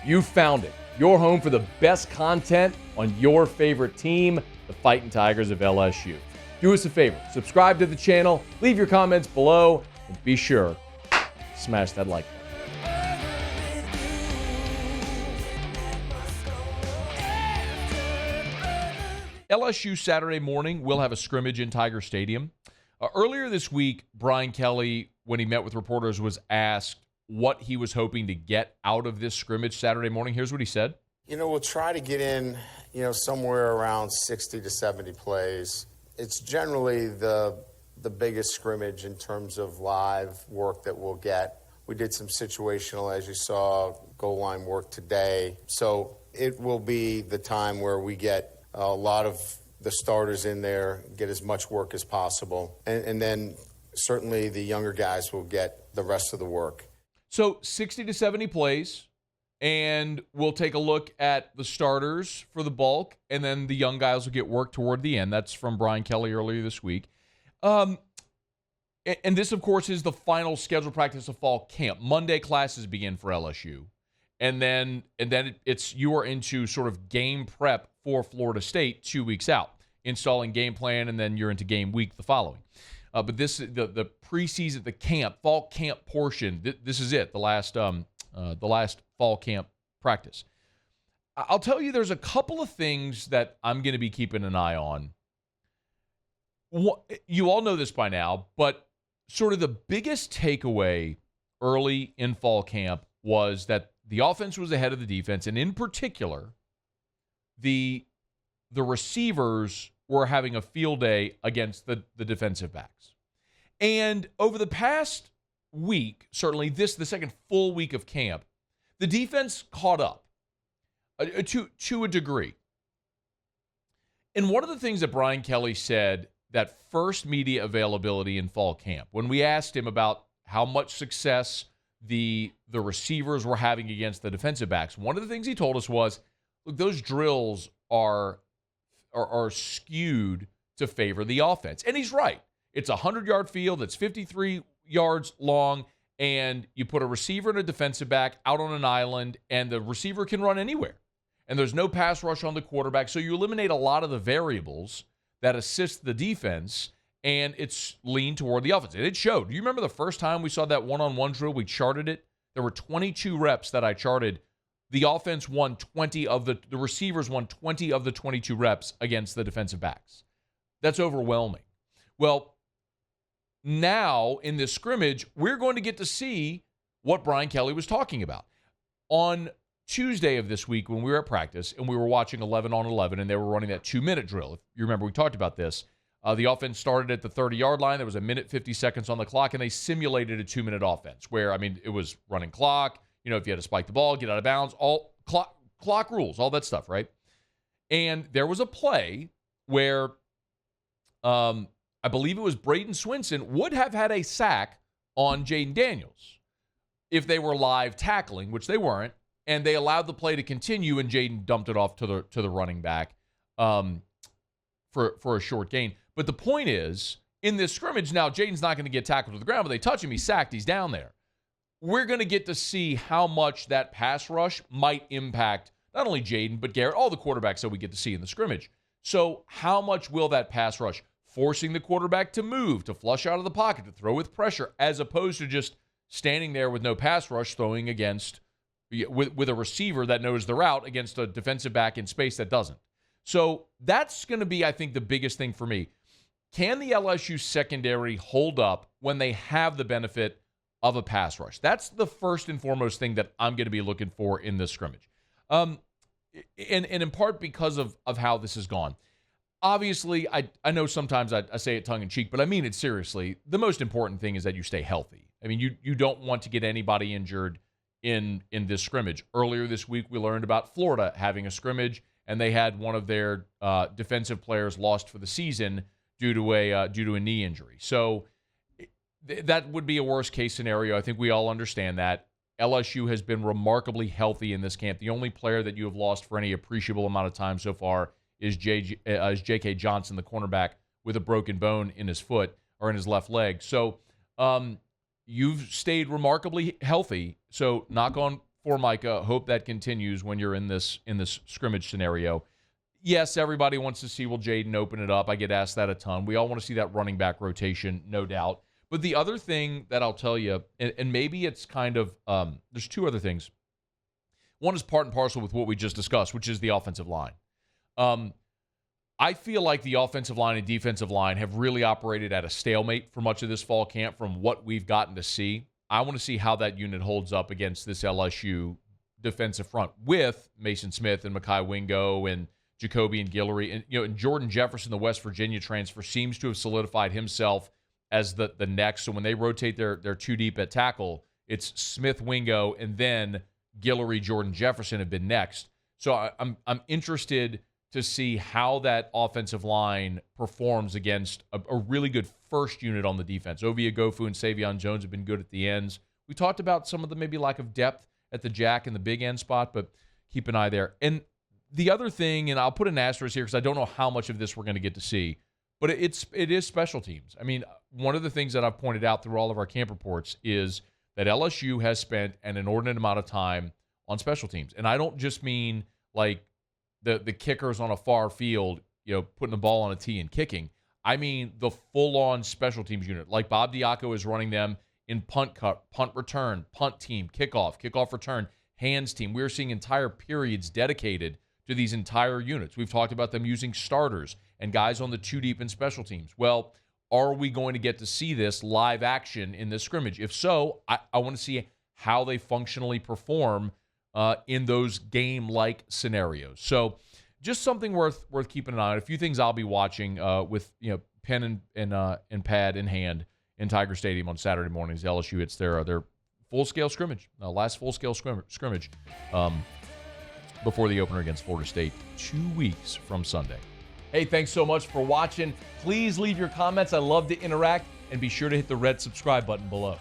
You found it. Your home for the best content on your favorite team, the Fighting Tigers of LSU. Do us a favor, subscribe to the channel, leave your comments below, and be sure to smash that like button. LSU Saturday morning will have a scrimmage in Tiger Stadium. Earlier this week, Brian Kelly, when he met with reporters, was asked what he was hoping to get out of this scrimmage Saturday morning. Here's what he said. We'll try to get in, somewhere around 60 to 70 plays. It's generally the biggest scrimmage in terms of live work that we'll get. We did some situational, as you saw, goal line work today. So it will be the time where we get a lot of the starters in there, get as much work as possible. And then certainly the younger guys will get the rest of the work. So 60 to 70 plays, and we'll take a look at the starters for the bulk, and then the young guys will get work toward the end. That's from Brian Kelly earlier this week. And this, of course, is the final scheduled practice of fall camp. Monday classes begin for LSU, and then you are into sort of game prep for Florida State 2 weeks out, installing game plan, and then you're into game week the following. But this the preseason, the camp, fall camp portion. This is it. The last fall camp practice. I'll tell you, there's a couple of things that I'm going to be keeping an eye on. You all know this by now, but sort of the biggest takeaway early in fall camp was that the offense was ahead of the defense, and in particular, the receivers were having a field day against the defensive backs. And over the past week, certainly the second full week of camp, the defense caught up to a degree. And one of the things that Brian Kelly said that first media availability in fall camp, when we asked him about how much success the receivers were having against the defensive backs, one of the things he told us was, look, those drills are skewed to favor the offense. And he's right. It's a 100-yard field that's 53 yards long, and you put a receiver and a defensive back out on an island, and the receiver can run anywhere. And there's no pass rush on the quarterback, so you eliminate a lot of the variables that assist the defense, and it's leaned toward the offense. And it showed. Do you remember the first time we saw that one-on-one drill? We charted it. There were 22 reps that I charted. The offense won 20 of the receivers won 20 of the 22 reps against the defensive backs. That's overwhelming. Well, now in this scrimmage, we're going to get to see what Brian Kelly was talking about. On Tuesday of this week, when we were at practice and we were watching 11 on 11 and they were running that 2-minute drill, if you remember, we talked about this. The offense started at the 30-yard line. There was a minute 50 seconds on the clock, and they simulated a 2-minute offense where, it was running clock. If you had to spike the ball, get out of bounds, all clock rules, all that stuff, right? And there was a play where I believe it was Braden Swinson would have had a sack on Jaden Daniels if they were live tackling, which they weren't, and they allowed the play to continue, and Jaden dumped it off to the running back for a short gain. But the point is, in this scrimmage, now Jaden's not going to get tackled to the ground, but they touch him, he's sacked, he's down there. We're going to get to see how much that pass rush might impact not only Jaden, but Garrett, all the quarterbacks that we get to see in the scrimmage. So how much will that pass rush, forcing the quarterback to move, to flush out of the pocket, to throw with pressure, as opposed to just standing there with no pass rush, throwing against with a receiver that knows the route against a defensive back in space that doesn't. So that's going to be, I think, the biggest thing for me. Can the LSU secondary hold up when they have the benefit of a pass rush? That's the first and foremost thing that I'm going to be looking for in this scrimmage. And in part because of how this has gone. Obviously, I know sometimes I say it tongue-in-cheek, but I mean it seriously. The most important thing is that you stay healthy. You don't want to get anybody injured in this scrimmage. Earlier this week, we learned about Florida having a scrimmage, and they had one of their defensive players lost for the season due to a knee injury. So that would be a worst-case scenario. I think we all understand that. LSU has been remarkably healthy in this camp. The only player that you have lost for any appreciable amount of time so far is J.K. Johnson, the cornerback, with a broken bone in his foot or in his left leg. So you've stayed remarkably healthy. So knock on Formica, hope that continues when you're in this scrimmage scenario. Yes, everybody wants to see, will Jaden open it up? I get asked that a ton. We all want to see that running back rotation, no doubt. But the other thing that I'll tell you, and maybe it's kind of, there's two other things. One is part and parcel with what we just discussed, which is the offensive line. I feel like the offensive line and defensive line have really operated at a stalemate for much of this fall camp from what we've gotten to see. I want to see how that unit holds up against this LSU defensive front with Mason Smith and Mekhi Wingo and Jacoby and Guillory. And, and Jordan Jefferson, the West Virginia transfer, seems to have solidified himself as the next. So when they rotate their two deep at tackle, it's Smith, Wingo, and then Guillory, Jordan Jefferson have been next. So I'm interested to see how that offensive line performs against a really good first unit on the defense. Ovia Gofu and Savion Jones have been good at the ends. We talked about some of the maybe lack of depth at the jack and the big end spot, but keep an eye there. And the other thing, and I'll put an asterisk here because I don't know how much of this we're going to get to see, but it is special teams. I mean, one of the things that I've pointed out through all of our camp reports is that LSU has spent an inordinate amount of time on special teams. And I don't just mean like the kickers on a far field, putting the ball on a tee and kicking. I mean the full-on special teams unit. Like Bob Diaco is running them in punt cut, punt return, punt team, kickoff return, hands team. We're seeing entire periods dedicated to these entire units. We've talked about them using starters and guys on the two deep in special teams. Well, are we going to get to see this live action in this scrimmage? If so, I want to see how they functionally perform in those game-like scenarios. So just something worth keeping an eye on. A few things I'll be watching with pen and pad in hand in Tiger Stadium on Saturday mornings. LSU hits their full-scale scrimmage, last full-scale scrimmage before the opener against Florida State 2 weeks from Sunday. Hey, thanks so much for watching. Please leave your comments. I love to interact, and be sure to hit the red subscribe button below.